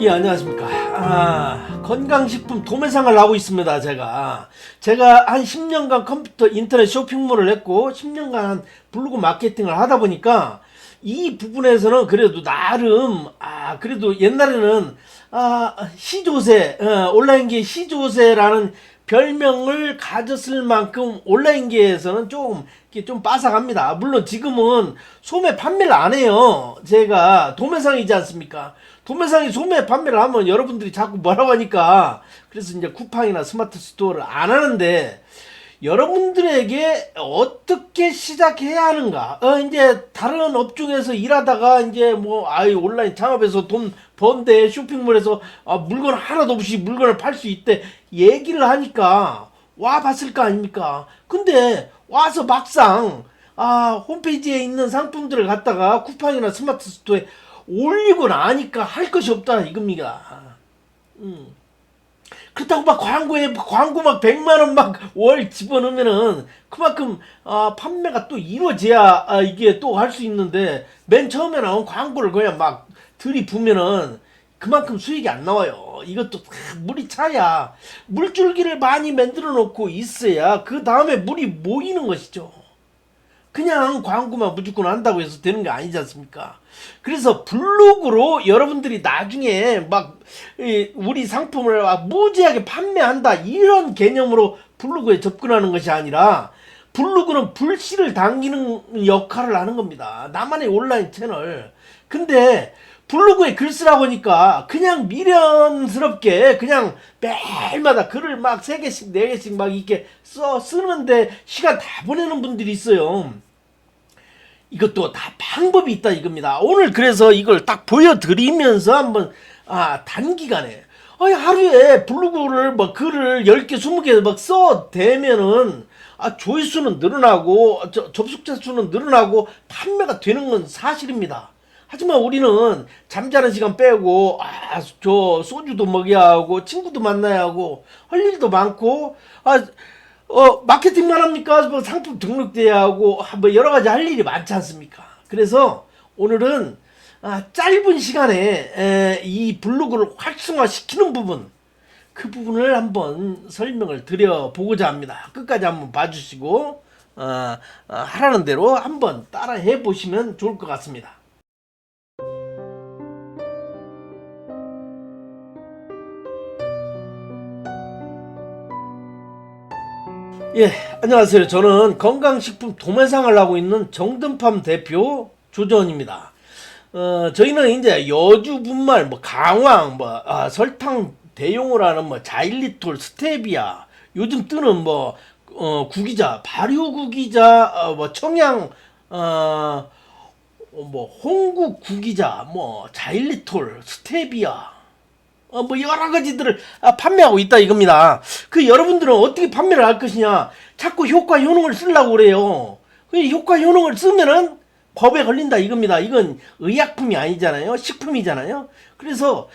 예, 안녕하십니까. 건강식품 도매상을 하고 있습니다. 제가 한 10년간 컴퓨터 인터넷 쇼핑몰을 했고 10년간 블로그 마케팅을 하다 보니까 이 부분에서는 그래도 나름 그래도 옛날에는 시조새, 온라인계 시조새라는 별명을 가졌을 만큼 온라인계에서는 좀 빠삭합니다. 물론 지금은 소매 판매를 안 해요. 제가 도매상이지 않습니까? 도매상이 소매 판매를 하면 여러분들이 자꾸 뭐라고 하니까 그래서 이제 쿠팡이나 스마트 스토어를 안 하는데, 여러분들에게 어떻게 시작해야 하는가? 이제 다른 업종에서 일하다가 이제 온라인 창업해서 돈 번데 쇼핑몰에서 물건 하나도 없이 물건을 팔 수 있대 얘기를 하니까 와 봤을 거 아닙니까? 근데 와서 막상 홈페이지에 있는 상품들을 갖다가 쿠팡이나 스마트 스토어에 올리고 나니까 할 것이 없다 이겁니다. 그렇다고 막 광고 막 100만원 막 월 집어넣으면은 그만큼 판매가 또 이루어져야 이게 또 할 수 있는데, 맨 처음에 나온 광고를 그냥 막 들이부면은 그만큼 수익이 안 나와요. 이것도 물이 차야, 물줄기를 많이 만들어 놓고 있어야 그 다음에 물이 모이는 것이죠. 그냥 광고만 무조건 한다고 해서 되는 게 아니지 않습니까? 그래서 블로그로 여러분들이 나중에 막 우리 상품을 무지하게 판매한다 이런 개념으로 블로그에 접근하는 것이 아니라, 블로그는 불씨를 당기는 역할을 하는 겁니다. 나만의 온라인 채널. 근데 블로그에 글 쓰라고 하니까 그냥 미련스럽게 그냥 매일마다 글을 막 3개씩 4개씩 막 이렇게 쓰는데 시간 다 보내는 분들이 있어요. 이것도 다 방법이 있다 이겁니다. 오늘 그래서 이걸 딱 보여드리면서 한번 단기간에 하루에 블로그를 글을 10개 20개 막 써대면은 조회수는 늘어나고 접속자 수는 늘어나고 판매가 되는 건 사실입니다. 하지만 우리는 잠자는 시간 빼고 저 소주도 먹여야 하고 친구도 만나야 하고 할 일도 많고 마케팅만 합니까? 상품 등록돼야 하고 여러 가지 할 일이 많지 않습니까? 그래서 오늘은 짧은 시간에 이 블로그를 활성화시키는 부분, 그 부분을 한번 설명을 드려보고자 합니다. 끝까지 한번 봐주시고 하라는 대로 한번 따라 해보시면 좋을 것 같습니다. 예, 안녕하세요. 저는 건강식품 도매상을 하고 있는 정든팜 대표 조정원입니다. 저희는 이제 여주, 분말, 강황, 설탕 대용으로 하는 자일리톨, 스테비아, 요즘 뜨는 구기자, 발효 구기자, 청양, 홍구 구기자, 자일리톨, 스테비아, 여러 가지들을 판매하고 있다 이겁니다. 여러분들은 어떻게 판매를 할 것이냐? 자꾸 효과 효능을 쓰려고 그래요. 효과 효능을 쓰면은 법에 걸린다 이겁니다. 이건 의약품이 아니잖아요. 식품이잖아요. 그래서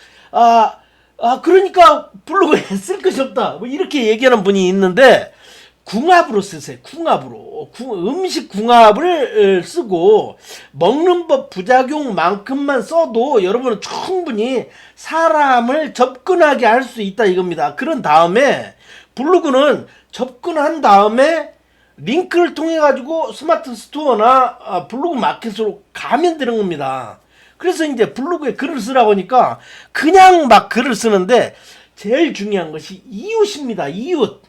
그러니까 블로그에 쓸 것이 없다 이렇게 얘기하는 분이 있는데, 궁합으로 쓰세요. 궁합으로. 음식 궁합을 쓰고 먹는 법 부작용만큼만 써도 여러분은 충분히 사람을 접근하게 할 수 있다 이겁니다. 그런 다음에 블로그는 접근한 다음에 링크를 통해 가지고 스마트 스토어나 블로그 마켓으로 가면 되는 겁니다. 그래서 이제 블로그에 글을 쓰라고 하니까 그냥 막 글을 쓰는데, 제일 중요한 것이 이웃입니다. 이웃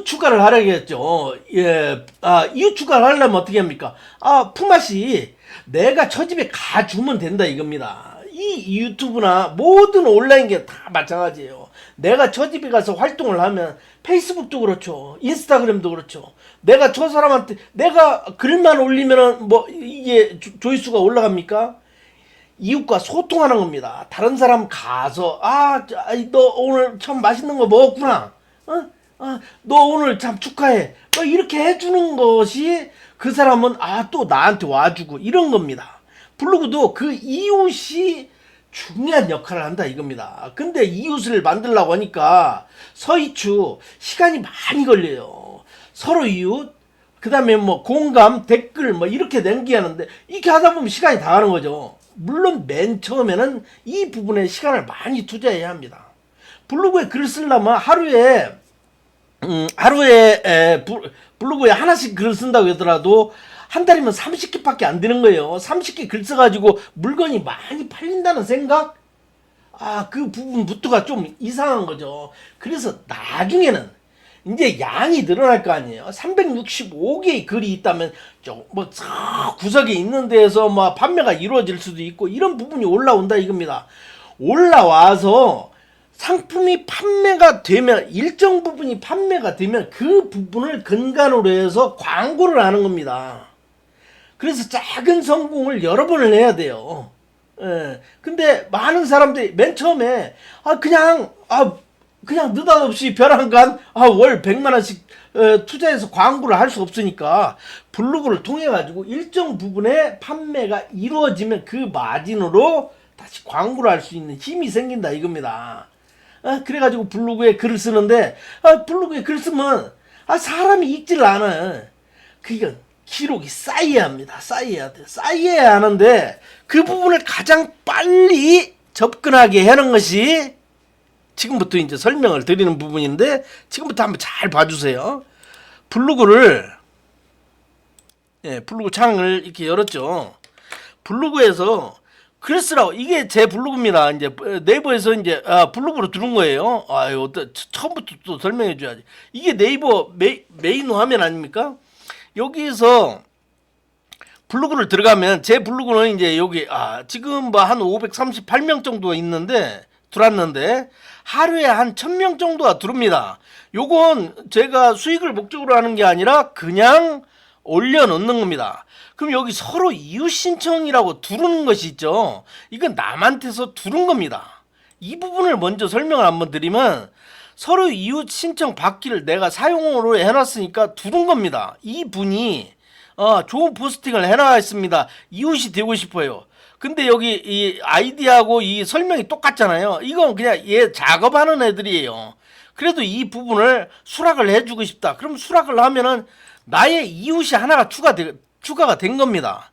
추가를 하려겠죠. 예, 이웃 추가를 하려면 어떻게 합니까? 품앗이 내가 처집에 가주면 된다 이겁니다. 이 유튜브나 모든 온라인계 다 마찬가지예요. 내가 처집에 가서 활동을 하면 페이스북도 그렇죠. 인스타그램도 그렇죠. 내가 저 사람한테 내가 글만 올리면은 이게 조회수가 올라갑니까? 이웃과 소통하는 겁니다. 다른 사람 가서 너 오늘 참 맛있는 거 먹었구나. 너 오늘 참 축하해. 이렇게 해주는 것이 그 사람은 또 나한테 와주고 이런 겁니다. 블로그도 그 이웃이 중요한 역할을 한다 이겁니다. 근데 이웃을 만들려고 하니까 서이추 시간이 많이 걸려요. 서로 이웃, 그 다음에 공감, 댓글 이렇게 남기하는데, 이렇게 하다 보면 시간이 다 가는 거죠. 물론 맨 처음에는 이 부분에 시간을 많이 투자해야 합니다. 블로그에 글 쓰려면 블로그에 하나씩 글을 쓴다고 하더라도 한 달이면 30개밖에 안 되는 거예요. 30개 글 써가지고 물건이 많이 팔린다는 생각? 그 부분부터가 좀 이상한 거죠. 그래서 나중에는 이제 양이 늘어날 거 아니에요. 365개의 글이 있다면 뭐 구석에 있는 데에서 뭐 판매가 이루어질 수도 있고 이런 부분이 올라온다 이겁니다. 올라와서 상품이 판매가 되면 일정 부분이 판매가 되면 그 부분을 근간으로 해서 광고를 하는 겁니다. 그래서 작은 성공을 여러 번을 해야 돼요. 근데 많은 사람들이 맨 처음에 그냥 느닷없이 벼랑간 월 100만원씩 투자해서 광고를 할 수 없으니까 블로그를 통해 가지고 일정 부분의 판매가 이루어지면 그 마진으로 다시 광고를 할 수 있는 힘이 생긴다 이겁니다. 그래가지고 블로그에 글을 쓰는데 블로그에 글 쓰면 사람이 읽질 않아. 그러니까 기록이 쌓여야 합니다. 쌓여야 돼. 쌓여야 하는데 그 부분을 가장 빨리 접근하게 하는 것이 지금부터 이제 설명을 드리는 부분인데 지금부터 한번 잘 봐주세요. 블로그 창을 이렇게 열었죠. 블로그에서 글 쓰라고 이게 제 블로그입니다. 이제 네이버에서 이제 블로그로 들은 거예요. 처음부터 또 설명해 줘야지. 이게 네이버 메인 화면 아닙니까? 여기서 블로그를 들어가면 제 블로그는 이제 여기 지금 뭐 한 538명 정도 있는데 들어왔는데 하루에 한 1000명 정도가 들어옵니다. 요건 제가 수익을 목적으로 하는 게 아니라 그냥 올려놓는 겁니다. 그럼 여기 서로 이웃 신청이라고 두르는 것이 있죠. 이건 남한테서 두른 겁니다. 이 부분을 먼저 설명을 한번 드리면 서로 이웃 신청 받기를 내가 사용으로 해놨으니까 두른 겁니다. 이 분이 좋은 포스팅을 해놨습니다. 이웃이 되고 싶어요. 근데 여기 이 아이디하고 이 설명이 똑같잖아요. 이건 그냥 얘 작업하는 애들이에요. 그래도 이 부분을 수락을 해주고 싶다. 그럼 수락을 하면은 나의 이웃이 하나가 추가가 된 겁니다.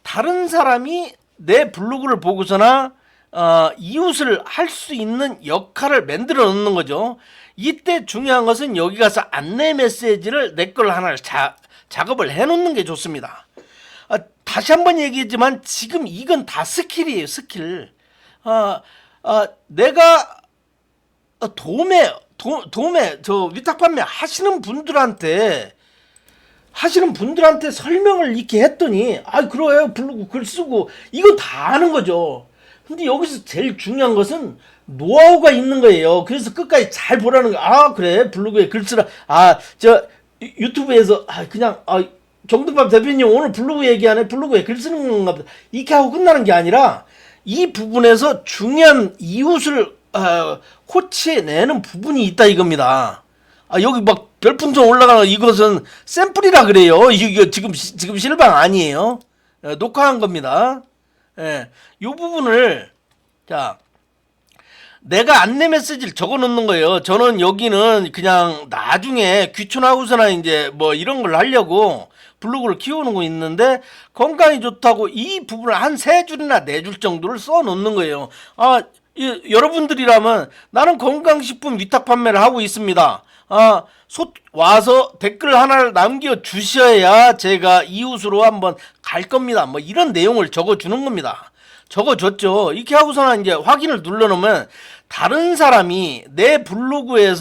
다른 사람이 내 블로그를 보고서나 이웃을 할 수 있는 역할을 만들어 놓는 거죠. 이때 중요한 것은 여기 가서 안내 메시지를 내 걸 하나 작업을 해 놓는 게 좋습니다. 다시 한번 얘기했지만 지금 이건 다 스킬이에요. 스킬. 내가 도매 저 위탁 판매 하시는 분들한테 설명을 이렇게 했더니 그래요 블로그 글 쓰고 이거 다 아는 거죠. 근데 여기서 제일 중요한 것은 노하우가 있는 거예요. 그래서 끝까지 잘 보라는 거. 그래 블로그에 글 쓰라. 저 유튜브에서 그냥 정등밥 대표님 오늘 블로그 얘기하네. 블로그에 글 쓰는 건가 보다. 이렇게 하고 끝나는 게 아니라 이 부분에서 중요한 이웃을 코치해내는 부분이 있다 이겁니다. 여기 막 별풍선 올라가는 이것은 샘플이라 그래요. 이거 지금 실방 아니에요. 녹화한 겁니다. 이 부분을 내가 안내 메시지를 적어 놓는 거예요. 저는 여기는 그냥 나중에 귀촌하고서나 이제 뭐 이런 걸 하려고 블로그를 키우는 거 있는데 건강이 좋다고 이 부분을 한 3줄이나 4줄 정도를 써 놓는 거예요. 여러분들이라면 나는 건강식품 위탁 판매를 하고 있습니다. 와서 댓글 하나를 남겨 주셔야 제가 이웃으로 한번 갈 겁니다. 뭐 이런 내용을 적어 주는 겁니다. 적어 줬죠. 이렇게 하고서는 이제 확인을 눌러 놓으면 다른 사람이 내 블로그에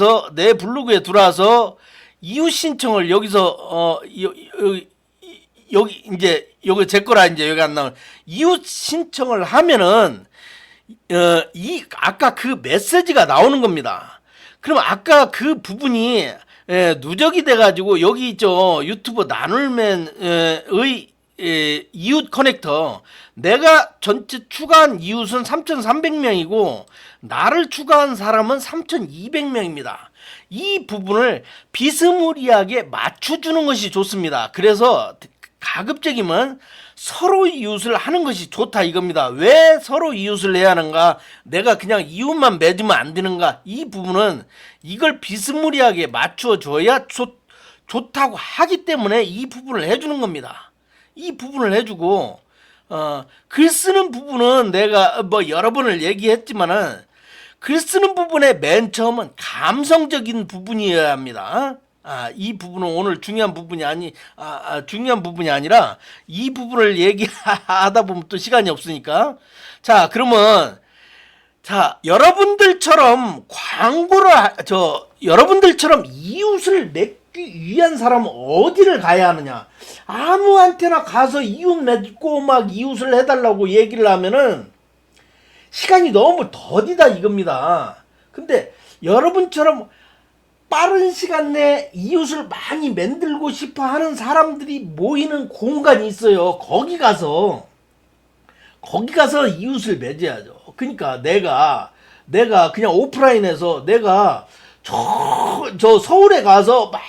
들어와서 이웃 신청을 여기서 여기 이제 여기 제 거라 이제 여기 안 나오는 이웃 신청을 하면은 아까 그 메시지가 나오는 겁니다. 그럼 아까 그 부분이 누적이 돼가지고 여기 있죠. 유튜브 나눌맨의 이웃 커넥터. 내가 전체 추가한 이웃은 3,300명이고 나를 추가한 사람은 3,200명입니다. 이 부분을 비스무리하게 맞춰주는 것이 좋습니다. 그래서 가급적이면 서로 이웃을 하는 것이 좋다 이겁니다. 왜 서로 이웃을 해야 하는가? 내가 그냥 이웃만 맺으면 안 되는가? 이 부분은 이걸 비스무리하게 맞춰줘야 좋다고 하기 때문에 이 부분을 해주는 겁니다. 이 부분을 해주고 글 쓰는 부분은 내가 뭐 여러 번을 얘기했지만은 글 쓰는 부분의 맨 처음은 감성적인 부분이어야 합니다. 이 부분은 오늘 중요한 부분이 중요한 부분이 아니라 이 부분을 얘기하다 보면 또 시간이 없으니까. 자, 그러면 여러분들처럼 여러분들처럼 이웃을 맺기 위한 사람은 어디를 가야 하느냐? 아무한테나 가서 이웃 맺고 막 이웃을 해달라고 얘기를 하면은 시간이 너무 더디다 이겁니다. 근데 여러분처럼 빠른 시간 내에 이웃을 많이 만들고 싶어 하는 사람들이 모이는 공간이 있어요. 거기 가서 이웃을 맺어야죠. 그러니까 내가 그냥 오프라인에서 내가 저 서울에 가서 막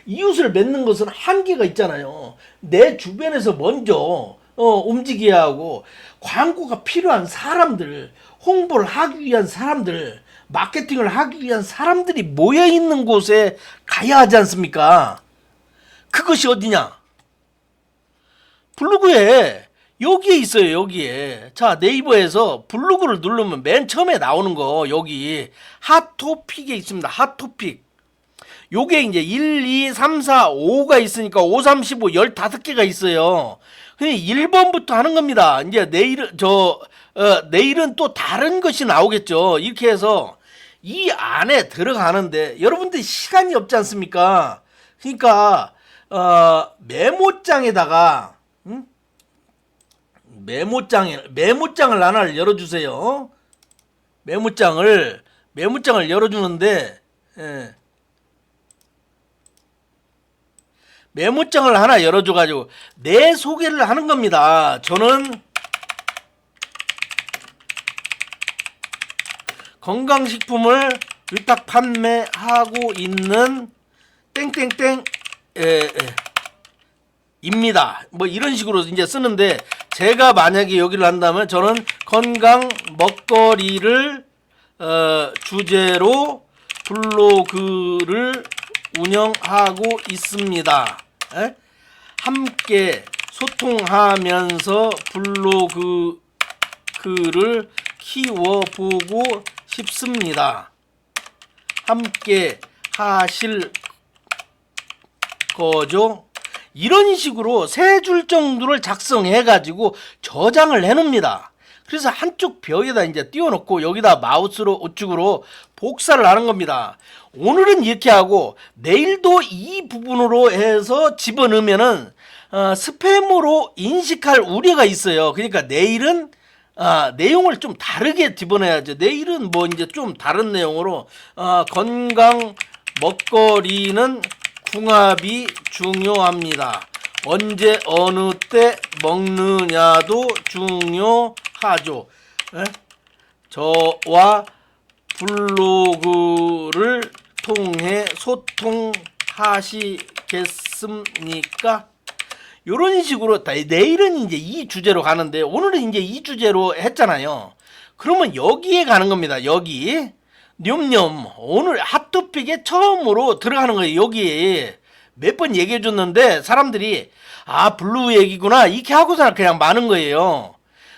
이웃을 맺는 것은 한계가 있잖아요. 내 주변에서 먼저 움직여야 하고, 광고가 필요한 사람들, 홍보를 하기 위한 사람들, 마케팅을 하기 위한 사람들이 모여 있는 곳에 가야 하지 않습니까? 그것이 어디냐? 블로그에 여기에 있어요. 여기에. 자, 네이버에서 블로그를 누르면 맨 처음에 나오는 거 여기 핫토픽에 있습니다. 핫토픽. 요게 이제 1, 2, 3, 4, 5가 있으니까 5, 3, 15, 15개가 있어요. 근데 1번부터 하는 겁니다. 이제 내일은 또 다른 것이 나오겠죠. 이렇게 해서 이 안에 들어가는데 여러분들 시간이 없지 않습니까? 그러니까 메모장에다가 메모장을 하나를 열어주세요. 메모장을 열어주는데, 메모장을 하나 열어줘가지고 내 소개를 하는 겁니다. 저는 건강식품을 위탁 판매하고 있는 땡땡땡 입니다. 뭐 이런 식으로 이제 쓰는데, 제가 만약에 여기를 한다면 저는 건강 먹거리를 주제로 블로그를 운영하고 있습니다. 함께 소통하면서 블로그를 키워보고 싶습니다. 함께 하실 거죠? 이런 식으로 3줄 정도를 작성해가지고 저장을 해놓습니다. 그래서 한쪽 벽에다 이제 띄워놓고 여기다 마우스로 우측으로 복사를 하는 겁니다. 오늘은 이렇게 하고 내일도 이 부분으로 해서 집어넣으면은 스팸으로 인식할 우려가 있어요. 그러니까 내일은 내용을 좀 다르게 집어넣어야죠. 내일은 뭐 이제 좀 다른 내용으로 건강 먹거리는 궁합이 중요합니다. 언제 어느 때 먹느냐도 중요하죠. 저와 블로그를 통해 소통하시겠습니까? 이런 식으로 내일은 이제 이 주제로 가는데 오늘은 이제 이 주제로 했잖아요. 그러면 여기에 가는 겁니다. 여기 념념 오늘 핫토픽에 처음으로 들어가는 거예요. 여기에 몇 번 얘기해 줬는데 사람들이 블루 얘기구나 이렇게 하고서 그냥 마는 거예요.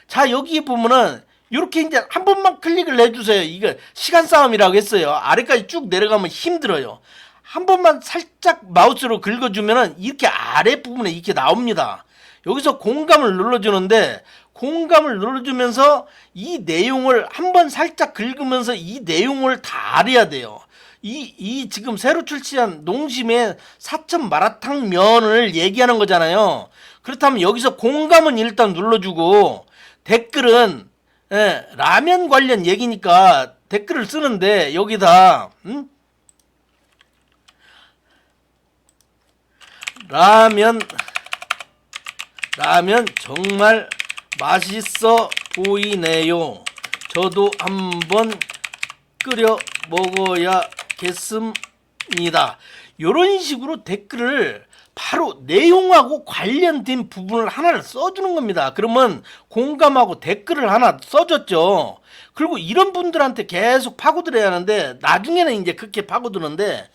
자, 여기 보면은 이렇게 이제 한 번만 클릭을 해주세요. 이거 시간 싸움이라고 했어요. 아래까지 쭉 내려가면 힘들어요. 한 번만 살짝 마우스로 긁어주면은 이렇게 아래 부분에 이렇게 나옵니다. 여기서 공감을 눌러주는데, 공감을 눌러주면서 이 내용을 한번 살짝 긁으면서 이 내용을 다 알아야 돼요. 이 지금 새로 출시한 농심의 사천 마라탕 면을 얘기하는 거잖아요. 그렇다면 여기서 공감은 일단 눌러주고, 댓글은 라면 관련 얘기니까 댓글을 쓰는데 여기다 라면 정말 맛있어 보이네요. 저도 한번 끓여 먹어야겠습니다. 이런 식으로 댓글을 바로 내용하고 관련된 부분을 하나를 써주는 겁니다. 그러면 공감하고 댓글을 하나 써줬죠. 그리고 이런 분들한테 계속 파고들어야 하는데 나중에는 이제 그렇게 파고드는데,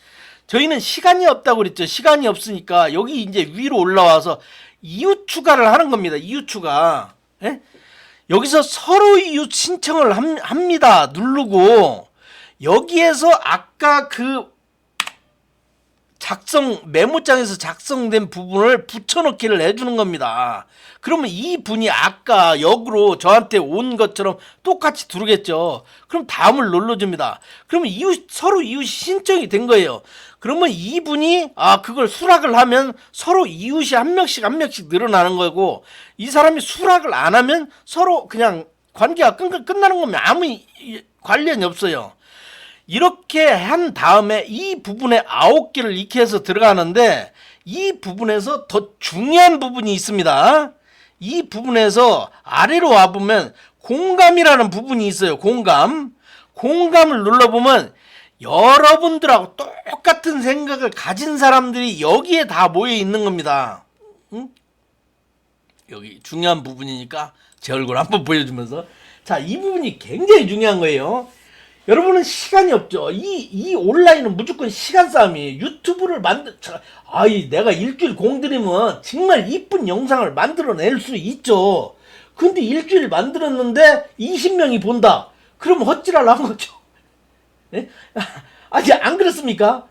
저희는 시간이 없다고 그랬죠. 시간이 없으니까 여기 이제 위로 올라와서 이웃 추가를 하는 겁니다. 이웃 추가. 예? 여기서 서로 이웃 신청을 합니다. 누르고 여기에서 아까 그 메모장에서 작성된 부분을 붙여넣기를 해주는 겁니다. 그러면 이 분이 아까 역으로 저한테 온 것처럼 똑같이 들어오겠죠. 그럼 다음을 눌러줍니다. 그러면 서로 이웃이 신청이 된 거예요. 그러면 이 분이 그걸 수락을 하면 서로 이웃이 한 명씩 늘어나는 거고, 이 사람이 수락을 안 하면 서로 그냥 관계가 끝나는 거면 아무 관련이 없어요. 이렇게 한 다음에 이 부분에 9개를 익혀서 들어가는데, 이 부분에서 더 중요한 부분이 있습니다. 이 부분에서 아래로 와보면 공감이라는 부분이 있어요. 공감을 눌러보면 여러분들하고 똑같은 생각을 가진 사람들이 여기에 다 모여 있는 겁니다. 응? 여기 중요한 부분이니까 제 얼굴 한번 보여주면서, 자, 이 부분이 굉장히 중요한 거예요. 여러분은 시간이 없죠. 이 온라인은 무조건 시간 싸움이에요. 유튜브를 내가 일주일 공들이면 정말 이쁜 영상을 만들어낼 수 있죠. 근데 일주일 만들었는데 20명이 본다. 그럼 헛질하려는 거죠. 네? 아니, 안 그렇습니까?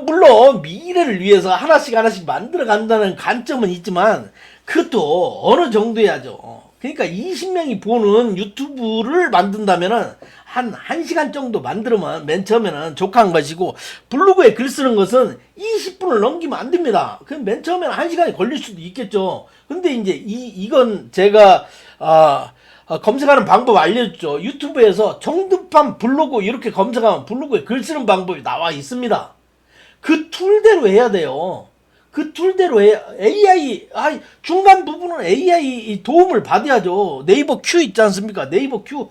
물론 미래를 위해서 하나씩 만들어 간다는 관점은 있지만 그것도 어느 정도 해야죠. 그러니까 20명이 보는 유튜브를 만든다면은 한 1시간 정도 만들면 맨 처음에는 족한 것이고, 블로그에 글 쓰는 것은 20분을 넘기면 안 됩니다. 그럼 맨 처음에는 1시간이 걸릴 수도 있겠죠. 근데 이제 이건 제가 검색하는 방법 알려줬죠. 유튜브에서 정두판 블로그 이렇게 검색하면 블로그에 글 쓰는 방법이 나와 있습니다. 그 툴대로 해야 돼요. 그 툴대로 AI, 중간 부분은 AI 도움을 받아야죠. 네이버 큐 있지 않습니까? 네이버 큐,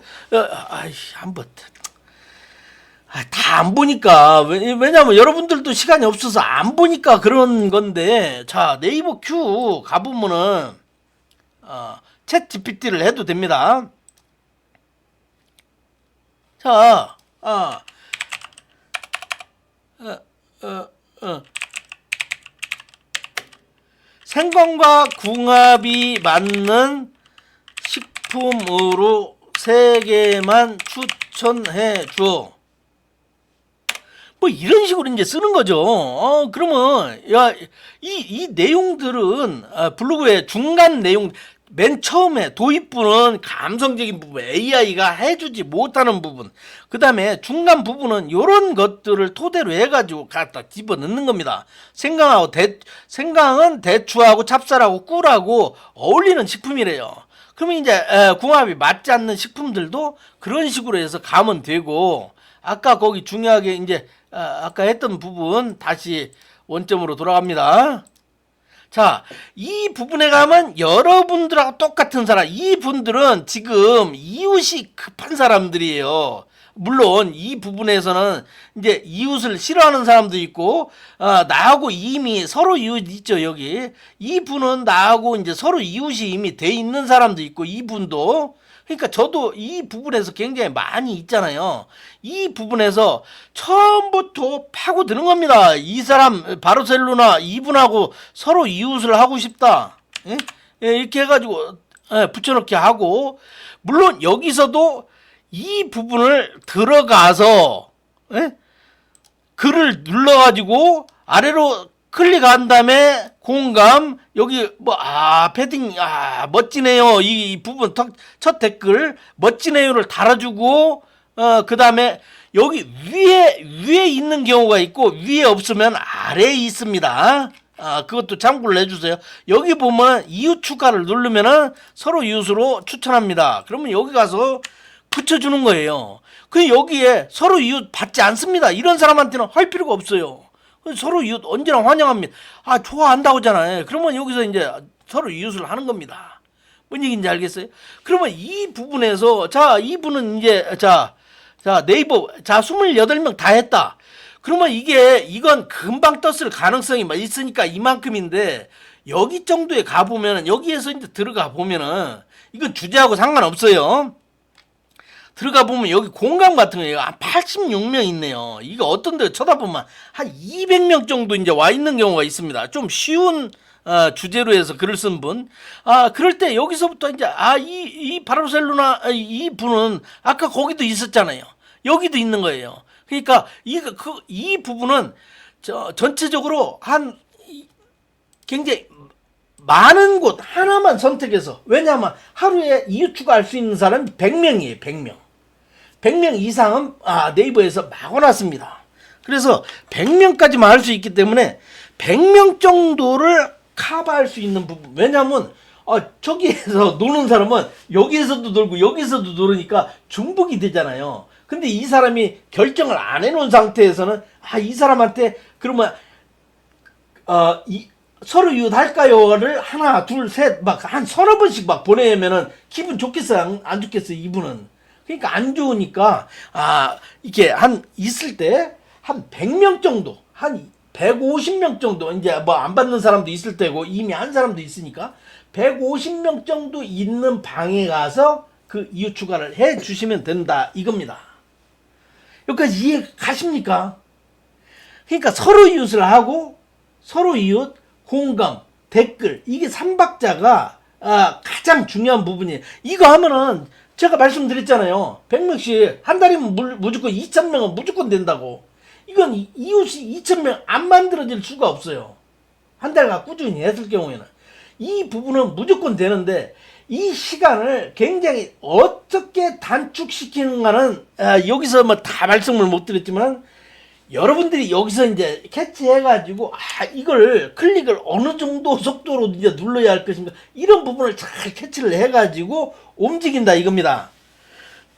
한번. 다 안 보니까. 왜냐면 여러분들도 시간이 없어서 안 보니까 그런 건데, 자, 네이버 큐 가보면은, 챗 GPT를 해도 됩니다. 자, 생선과 궁합이 맞는 식품으로 3개만 추천해 줘. 뭐 이런 식으로 이제 쓰는 거죠. 그러면 이 내용들은 블로그의 중간 내용, 맨 처음에 도입부는 감성적인 부분, AI가 해주지 못하는 부분, 그 다음에 중간 부분은 이런 것들을 토대로 해가지고 갖다 집어넣는 겁니다. 생강은 대추하고 찹쌀하고 꿀하고 어울리는 식품이래요. 그러면 이제 궁합이 맞지 않는 식품들도 그런 식으로 해서 가면 되고, 아까 거기 중요하게 이제 아까 했던 부분 다시 원점으로 돌아갑니다. 자, 이 부분에 가면 여러분들하고 똑같은 사람, 이 분들은 지금 이웃이 급한 사람들이에요. 물론 이 부분에서는 이제 이웃을 싫어하는 사람도 있고, 나하고 이미 서로 이웃 있죠. 여기 이 분은 나하고 이제 서로 이웃이 이미 돼 있는 사람도 있고, 이 분도. 그러니까 저도 이 부분에서 굉장히 많이 있잖아요. 이 부분에서 처음부터 파고드는 겁니다. 이 사람 바르셀로나 이분하고 서로 이웃을 하고 싶다. 예? 이렇게 해가지고 붙여넣기 하고, 물론 여기서도 이 부분을 들어가서 글을 눌러가지고 아래로 클릭한 다음에 공감, 여기 패딩, 멋지네요. 이 부분 첫 댓글 멋지네요를 달아주고, 그 다음에 여기 위에 있는 경우가 있고, 위에 없으면 아래에 있습니다. 그것도 참고를 해주세요. 여기 보면 이웃 추가를 누르면은 서로 이웃으로 추천합니다. 그러면 여기 가서 붙여주는 거예요. 그 여기에 서로 이웃 받지 않습니다. 이런 사람한테는 할 필요가 없어요. 서로 이웃 언제나 환영합니다. 좋아한다고잖아요. 그러면 여기서 이제 서로 이웃을 하는 겁니다. 뭔 얘기인지 알겠어요? 그러면 이 부분에서, 자, 이분은 이제, 자, 네이버, 28명 다 했다. 그러면 이건 금방 떴을 가능성이 있으니까 이만큼인데, 여기 정도에 가보면은, 여기에서 이제 들어가 보면은, 이건 주제하고 상관없어요. 들어가 보면 여기 공감 같은 거 한 86명 있네요. 이거 어떤 데 쳐다보면 한 200명 정도 이제 와 있는 경우가 있습니다. 좀 쉬운 주제로 해서 글을 쓴 분. 그럴 때 여기서부터 이제 이 바르셀로나 이 분은 아까 거기도 있었잖아요. 여기도 있는 거예요. 그러니까 이 부분은 전체적으로 한 굉장히 많은 곳 하나만 선택해서, 왜냐하면 하루에 이웃 추가할 수 있는 사람이 100명이에요. 100명. 100명 이상은 네이버에서 막아놨습니다. 그래서 100명까지만 할 수 있기 때문에 100명 정도를 커버할 수 있는 부분. 왜냐하면 저기에서 노는 사람은 여기에서도 놀고 여기서도 놀으니까 중복이 되잖아요. 근데 이 사람이 결정을 안 해놓은 상태에서는 이 사람한테 그러면 서로 이웃할까요를 하나 둘 셋 막 한 서너 번씩 막 보내면은 기분 좋겠어요, 안 좋겠어요 이분은. 그러니까 안 좋으니까 이게 한 있을 때 한 100명 정도, 한 150명 정도, 이제 뭐 안 받는 사람도 있을 테고 이미 한 사람도 있으니까 150명 정도 있는 방에 가서 그 이웃 추가를 해 주시면 된다 이겁니다. 여기까지 이해 가십니까? 그러니까 서로 이웃을 하고 서로 이웃 공감, 댓글, 이게 3박자가 가장 중요한 부분이에요. 이거 하면은 제가 말씀드렸잖아요. 100명씩 한 달이면 무조건 2,000명은 무조건 된다고. 이건 이웃이 2,000명 안 만들어질 수가 없어요. 한 달간 꾸준히 했을 경우에는. 이 부분은 무조건 되는데 이 시간을 굉장히 어떻게 단축시키는가는 여기서 뭐 다 말씀을 못 드렸지만, 여러분들이 여기서 이제 캐치해가지고 이걸 클릭을 어느 정도 속도로 이제 눌러야 할 것인가, 이런 부분을 잘 캐치를 해가지고 움직인다 이겁니다.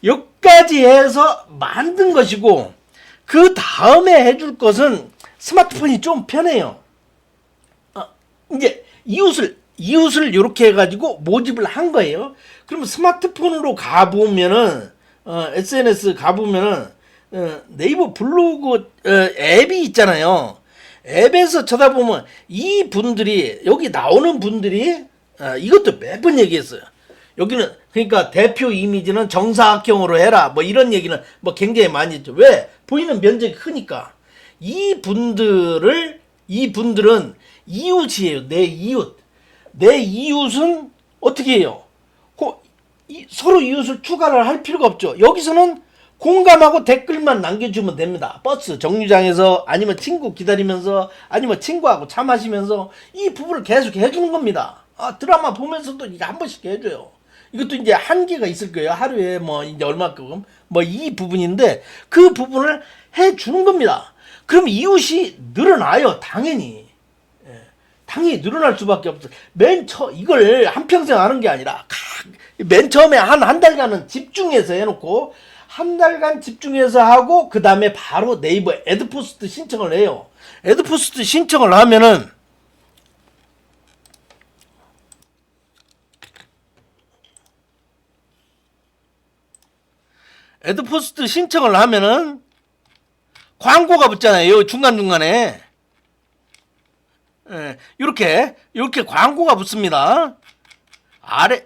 여기까지 해서 만든 것이고, 그 다음에 해줄 것은 스마트폰이 좀 편해요. 이제 이웃을 이렇게 해가지고 모집을 한 거예요. 그러면 스마트폰으로 가보면은 SNS 가보면은 네이버 블로그 앱이 있잖아요. 앱에서 쳐다보면 이 분들이, 여기 나오는 분들이 이것도 매번 얘기했어요. 여기는 그러니까 대표 이미지는 정사각형으로 해라 뭐 이런 얘기는 뭐 굉장히 많이 했죠. 왜? 보이는 면적이 크니까. 이 분들은 이웃이에요. 내 이웃은 어떻게 해요? 서로 이웃을 추가를 할 필요가 없죠. 여기서는 공감하고 댓글만 남겨주면 됩니다. 버스 정류장에서, 아니면 친구 기다리면서, 아니면 친구하고 차 마시면서 이 부분을 계속 해주는 겁니다. 드라마 보면서도 이게 한 번씩 해줘요. 이것도 이제 한계가 있을 거예요. 하루에 뭐 이제 얼마큼 뭐 이 부분인데 그 부분을 해주는 겁니다. 그럼 이웃이 늘어나요. 당연히. 당연히 늘어날 수밖에 없어. 이걸 한평생 하는 게 아니라 맨 처음에 한 달간은 집중해서 해놓고, 한 달간 집중해서 하고 그 다음에 바로 네이버 애드포스트 신청을 해요. 애드포스트 신청을 하면은 광고가 붙잖아요. 중간중간에. 이렇게 광고가 붙습니다.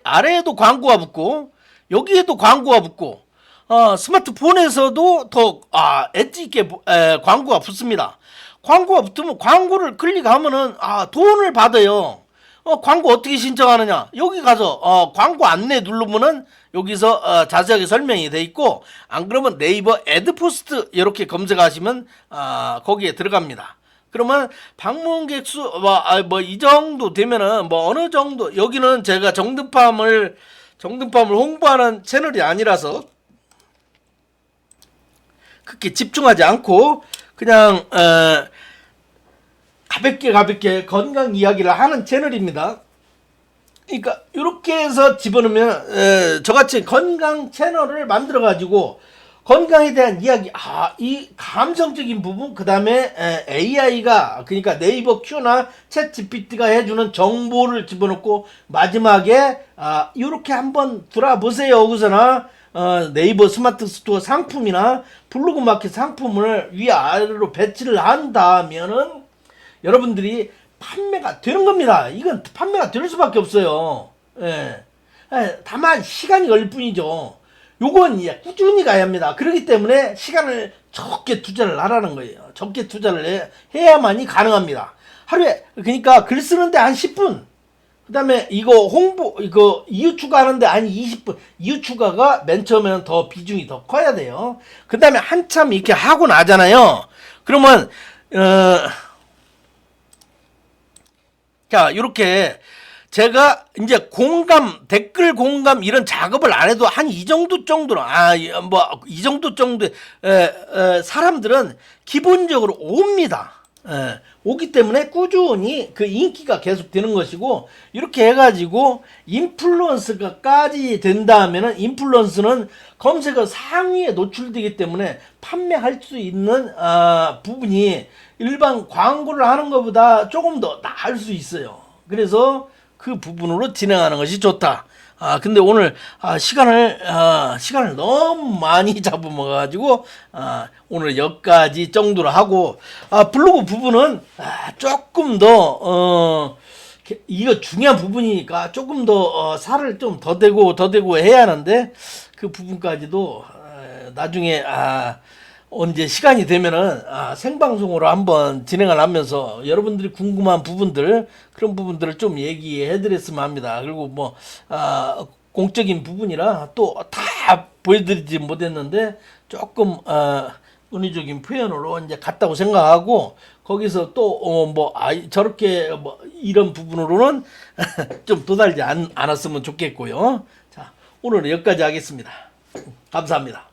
아래에도 광고가 붙고 여기에도 광고가 붙고 스마트폰에서도 더 엣지 있게 광고가 붙습니다. 광고가 붙으면 광고를 클릭하면은 돈을 받아요. 광고 어떻게 신청하느냐? 여기 가서 광고 안내 누르면은 여기서 자세하게 설명이 돼 있고, 안 그러면 네이버 애드포스트 이렇게 검색하시면 거기에 들어갑니다. 그러면 방문객 수 뭐 이 정도 되면은 뭐 어느 정도, 여기는 제가 정등팜을 홍보하는 채널이 아니라서 그렇게 집중하지 않고 그냥 가볍게 건강 이야기를 하는 채널입니다. 그러니까 이렇게 해서 집어넣으면 저같이 건강 채널을 만들어 가지고 건강에 대한 이야기, 이 감성적인 부분, 그 다음에 AI가, 그러니까 네이버 Q나 챗 GPT가 해주는 정보를 집어넣고, 마지막에 이렇게 한번 돌아보세요. 여기서나 네이버 스마트 스토어 상품이나 블로그 마켓 상품을 위아래로 배치를 한다면은 여러분들이 판매가 되는 겁니다. 이건 판매가 될 수밖에 없어요. 다만 시간이 걸릴 뿐이죠. 요건 이제 꾸준히 가야 합니다. 그렇기 때문에 시간을 적게 투자를 하라는 거예요. 적게 투자를 해야만이 가능합니다. 하루에, 그러니까 글 쓰는데 한 10분. 그 다음에 이거 홍보, 이거 이웃 추가하는데 한 20분. 이웃 추가가 맨 처음에는 더 비중이 더 커야 돼요. 그 다음에 한참 이렇게 하고 나잖아요. 그러면, 자, 요렇게 제가 이제 공감, 댓글 공감 이런 작업을 안 해도 한 이 정도 정도로, 이 정도 정도의, 사람들은 기본적으로 옵니다. 오기 때문에 꾸준히 그 인기가 계속 되는 것이고, 이렇게 해가지고 인플루언서가까지 된다 하면은, 인플루언서는 검색어 상위에 노출되기 때문에 판매할 수 있는 부분이 일반 광고를 하는 것보다 조금 더 나을 수 있어요. 그래서 그 부분으로 진행하는 것이 좋다. 근데 오늘 시간을 너무 많이 잡아먹어가지고 오늘 여기까지 정도로 하고, 블로그 부분은 조금 더 이거 중요한 부분이니까 조금 더 살을 좀 더 대고 해야 하는데, 그 부분까지도 나중에 언제 시간이 되면은 생방송으로 한번 진행을 하면서 여러분들이 궁금한 부분들, 그런 부분들을 좀 얘기해 드렸으면 합니다. 그리고 뭐 공적인 부분이라 또 다 보여드리지 못했는데, 조금 은유적인 표현으로 이제 같다고 생각하고, 거기서 또 저렇게 이런 부분으로는 좀 도달지 않았으면 좋겠고요. 자, 오늘은 여기까지 하겠습니다. 감사합니다.